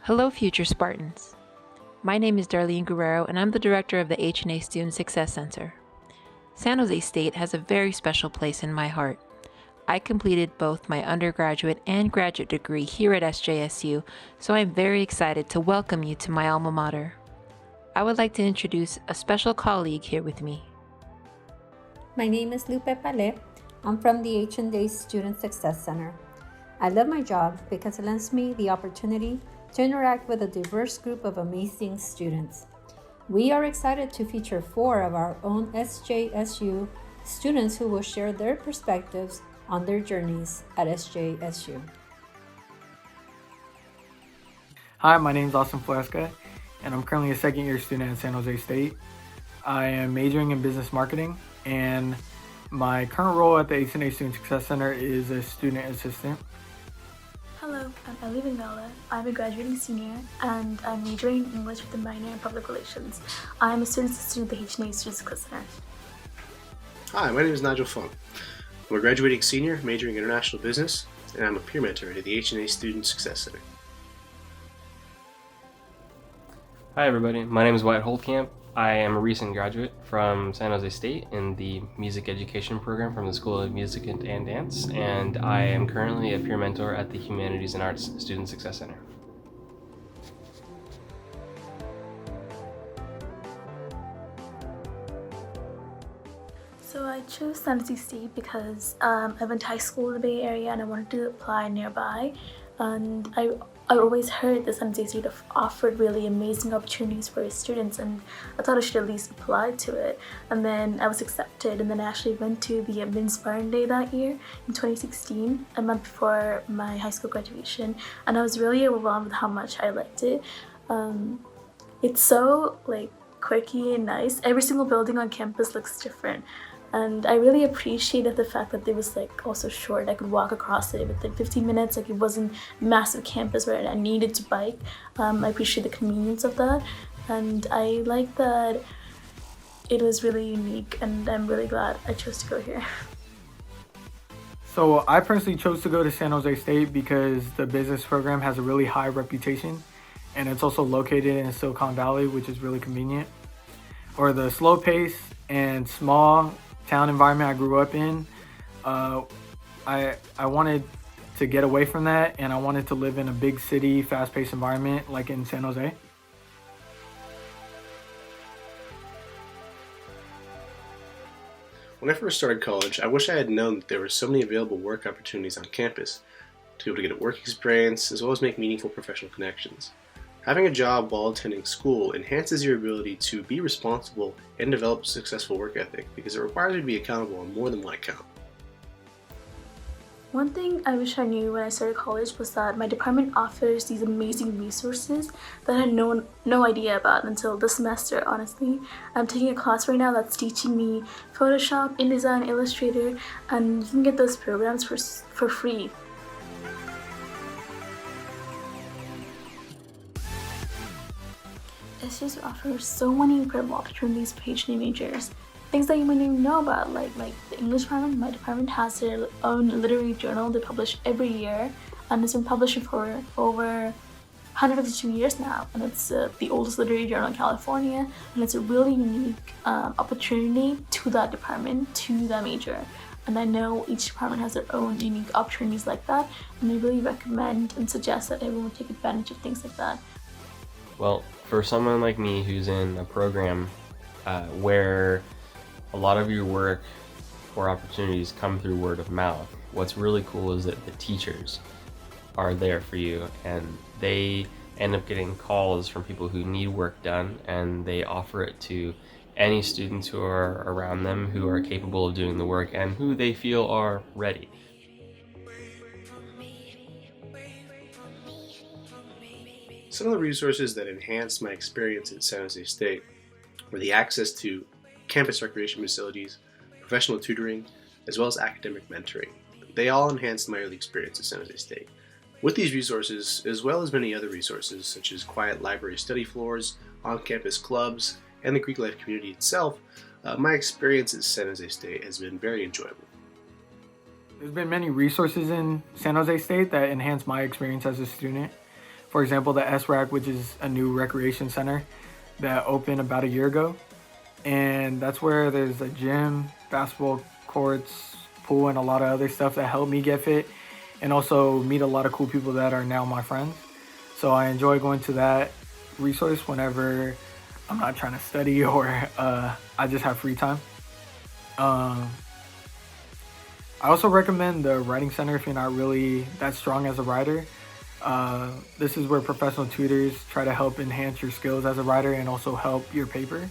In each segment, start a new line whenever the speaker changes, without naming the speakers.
Hello, future Spartans. My name is Darlene Guerrero, and I'm the director of the H&A Student Success Center. San Jose State has a very special place in my heart. I completed both my undergraduate and graduate degree here at SJSU, so I'm very excited to welcome you to my alma mater. I would like to introduce a special colleague here with me.
My name is Lupe Palé. I'm from the H&A Student Success Center. I love my job because it lends me the opportunity to interact with a diverse group of amazing students. We are excited to feature 4 of our own SJSU students who will share their perspectives on their journeys at SJSU.
Hi, my name is Austin Fresca, and I'm currently a second-year student at San Jose State. I am majoring in business marketing, and my current role at the H&A Student Success Center is a student assistant.
Hello, I'm Ellie Vingala. I'm a graduating senior, and I'm majoring in English with a minor in public relations. I'm a student assistant at the H&A Student Success Center.
Hi, my name is Nigel Fung. I'm a graduating senior majoring in international business, and I'm a peer mentor at the H&A Student Success Center.
Hi everybody, my name is Wyatt Holtkamp. I am a recent graduate from San Jose State in the music education program from the School of Music and Dance, and I am currently a peer mentor at the Humanities and Arts Student Success Center.
So I chose San Jose State because I went to high school in the Bay Area and I wanted to apply nearby. And I always heard that San Jose State offered really amazing opportunities for its students, and I thought I should at least apply to it. And then I was accepted, and then I actually went to the Inspiring Day that year in 2016, a month before my high school graduation, and I was really overwhelmed with how much I liked it. It's so quirky and nice. Every single building on campus looks different. And I really appreciated the fact that it was also short. I could walk across it within 15 minutes. It wasn't a massive campus where I needed to bike. I appreciate the convenience of that. And I like that it was really unique, and I'm really glad I chose to go here.
So I personally chose to go to San Jose State because the business program has a really high reputation, and it's also located in Silicon Valley, which is really convenient. Or the slow pace and small town environment I grew up in, I wanted to get away from that, and I wanted to live in a big city, fast-paced environment like in San Jose.
When I first started college, I wish I had known that there were so many available work opportunities on campus to be able to get a work experience as well as make meaningful professional connections. Having a job while attending school enhances your ability to be responsible and develop a successful work ethic because it requires you to be accountable on more than one account.
One thing I wish I knew when I started college was that my department offers these amazing resources that I had no idea about until this semester, honestly. I'm taking a class right now that's teaching me Photoshop, InDesign, Illustrator, and you can get those programs for free. SJSU offers so many incredible opportunities for H&A majors. Things that you might not even know about, like the English department. My department has their own literary journal they publish every year, and it's been publishing for over 152 years now, and it's the oldest literary journal in California, and it's a really unique opportunity to that department, to that major. And I know each department has their own unique opportunities like that, and I really recommend and suggest that everyone take advantage of things like that.
Well, for someone like me who's in a program where a lot of your work or opportunities come through word of mouth, what's really cool is that the teachers are there for you, and they end up getting calls from people who need work done, and they offer it to any students who are around them who are capable of doing the work and who they feel are ready.
Some of the resources that enhanced my experience at San Jose State were the access to campus recreation facilities, professional tutoring, as well as academic mentoring. They all enhanced my early experience at San Jose State. With these resources, as well as many other resources such as quiet library study floors, on-campus clubs, and the Greek life community itself, my experience at San Jose State has been very enjoyable.
There's been many resources in San Jose State that enhanced my experience as a student. For example, the SRAC, which is a new recreation center that opened about a year ago. And that's where there's a gym, basketball courts, pool, and a lot of other stuff that helped me get fit and also meet a lot of cool people that are now my friends. So I enjoy going to that resource whenever I'm not trying to study or I just have free time. I also recommend the writing center if you're not really that strong as a writer. This is where professional tutors try to help enhance your skills as a writer and also help your paper.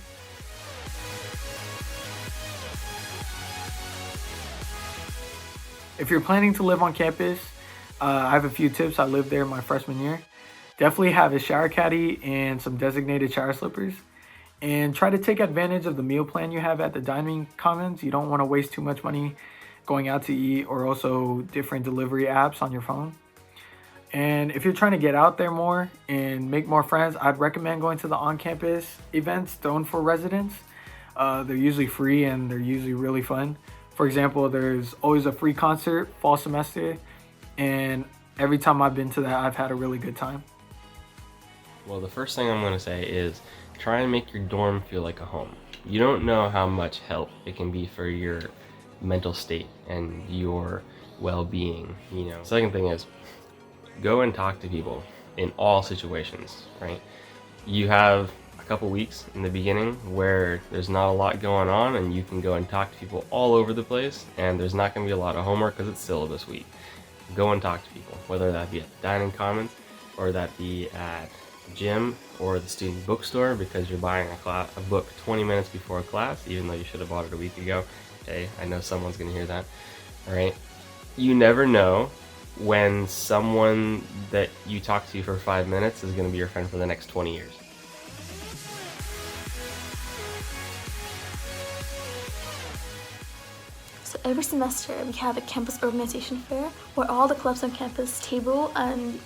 If you're planning to live on campus, I have a few tips. I lived there my freshman year. Definitely have a shower caddy and some designated shower slippers. And try to take advantage of the meal plan you have at the dining commons. You don't want to waste too much money going out to eat or also different delivery apps on your phone. And if you're trying to get out there more and make more friends, I'd recommend going to the on-campus events thrown for residents. They're usually free and they're usually really fun. For example, there's always a free concert fall semester, and every time I've been to that, I've had a really good time.
Well, the first thing I'm going to say is try and make your dorm feel like a home. You don't know how much help it can be for your mental state and your well-being, you know. Second thing is go and talk to people in all situations, right? You have a couple weeks in the beginning where there's not a lot going on and you can go and talk to people all over the place, and there's not going to be a lot of homework because it's syllabus week. Go and talk to people, whether that be at the dining commons or that be at the gym or the student bookstore because you're buying a book 20 minutes before a class, even though you should have bought it a week ago. Hey, I know someone's going to hear that. All right. You never know when someone that you talk to for 5 minutes is going to be your friend for the next 20 years.
So every semester we have a campus organization fair where all the clubs on campus table, and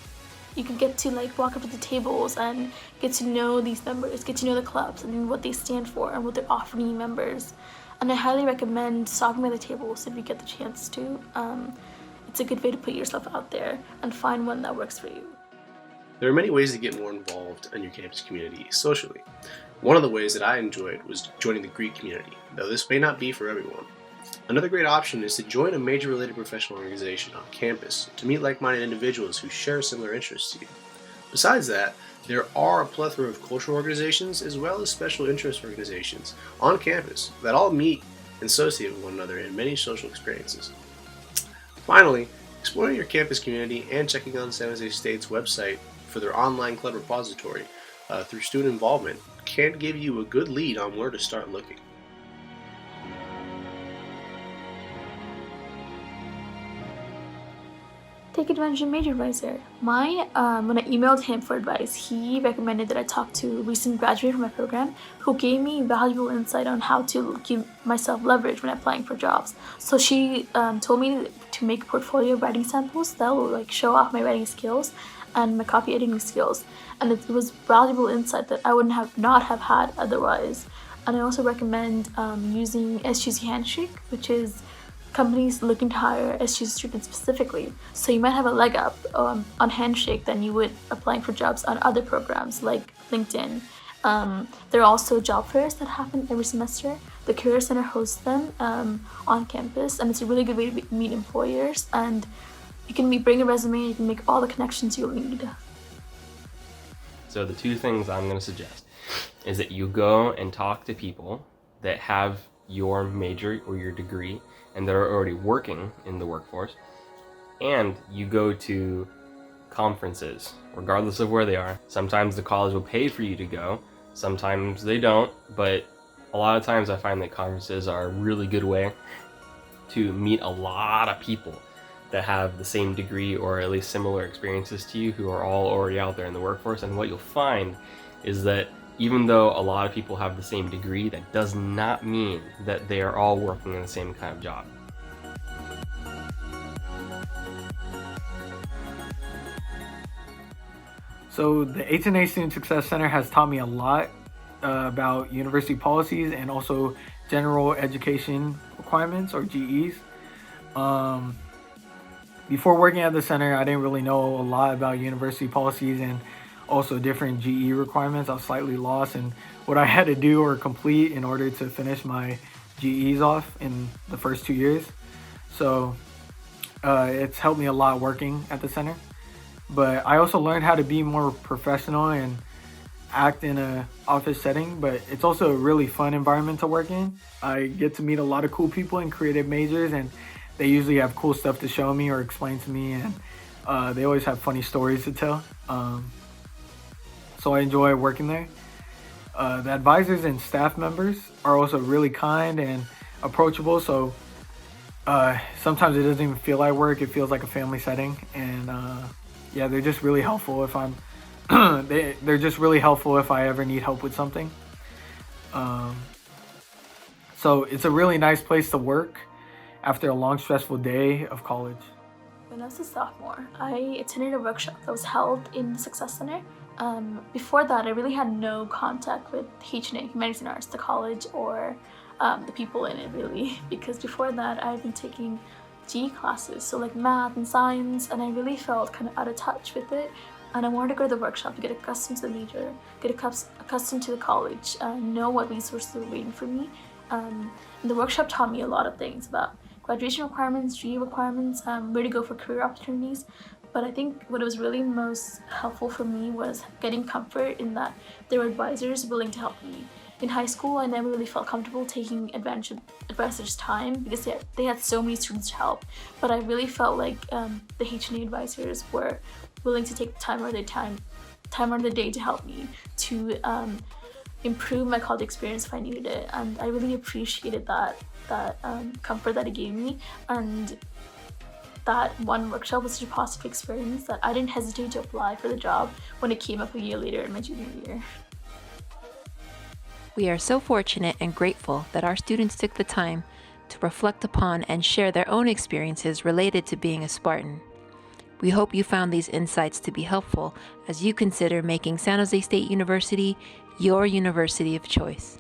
you can get to like walk up to the tables and get to know these members, get to know the clubs and what they stand for and what they're offering you members. And I highly recommend stopping by the tables if you get the chance to. It's a good way to put yourself out there and find one that works for you.
There are many ways to get more involved in your campus community socially. One of the ways that I enjoyed was joining the Greek community, though this may not be for everyone. Another great option is to join a major related professional organization on campus to meet like-minded individuals who share similar interests to you. Besides that, there are a plethora of cultural organizations as well as special interest organizations on campus that all meet and associate with one another in many social experiences. Finally, exploring your campus community and checking on San Jose State's website for their online club repository through student involvement can give you a good lead on where to start looking.
Take advantage of Major Advisor. Mine, when I emailed him for advice, he recommended that I talk to a recent graduate from my program who gave me valuable insight on how to give myself leverage when applying for jobs. So she told me to make a portfolio of writing samples that will like show off my writing skills and my copy editing skills. And it was valuable insight that I wouldn't have not have had otherwise. And I also recommend using SGC Handshake, which is companies looking to hire SGC students specifically. So you might have a leg up on Handshake than you would applying for jobs on other programs like LinkedIn. There are also job fairs that happen every semester. The Career Center hosts them on campus, and it's a really good way to meet employers. And you can bring a resume, you can make all the connections you'll need.
So the two things I'm going to suggest is that you go and talk to people that have your major or your degree and that are already working in the workforce, and you go to conferences, regardless of where they are. Sometimes the college will pay for you to go, sometimes they don't, but a lot of times I find that conferences are a really good way to meet a lot of people that have the same degree or at least similar experiences to you who are all already out there in the workforce. And what you'll find is that even though a lot of people have the same degree, that does not mean that they are all working in the same kind of job.
So the HNA Student Success Center has taught me a lot about university policies and also general education requirements or GEs. Before working at the center, I didn't really know a lot about university policies and also different GE requirements. I was slightly lost in what I had to do or complete in order to finish my GEs off in the first 2 years. So it's helped me a lot working at the center. But I also learned how to be more professional and act in a office setting, but it's also a really fun environment to work in. I get to meet a lot of cool people in creative majors, and they usually have cool stuff to show me or explain to me, and they always have funny stories to tell. So I enjoy working there. The advisors and staff members are also really kind and approachable, so sometimes it doesn't even feel like work, it feels like a family setting. And yeah, they're just really helpful if I'm they're just really helpful if I ever need help with something. So it's a really nice place to work after a long, stressful day of college.
When I was a sophomore, I attended a workshop that was held in the Success Center. Before that, I really had no contact with HNA, Humanities and Arts, the college, or the people in it, really, because before that, I had been taking GE classes, so like math and science, and I really felt kind of out of touch with it. And I wanted to go to the workshop to get accustomed to the major, get accustomed to the college, know what resources were waiting for me. And the workshop taught me a lot of things about graduation requirements, GE requirements, where to go for career opportunities. But I think what was really most helpful for me was getting comfort in that there were advisors willing to help me. In high school, I never really felt comfortable taking advantage of advisors' time because they had so many students to help. But I really felt like the HNA advisors were willing to take time out of the day to help me to improve my college experience if I needed it. And I really appreciated that comfort that it gave me. And that one workshop was such a positive experience that I didn't hesitate to apply for the job when it came up a year later in my junior year.
We are so fortunate and grateful that our students took the time to reflect upon and share their own experiences related to being a Spartan. We hope you found these insights to be helpful as you consider making San Jose State University your university of choice.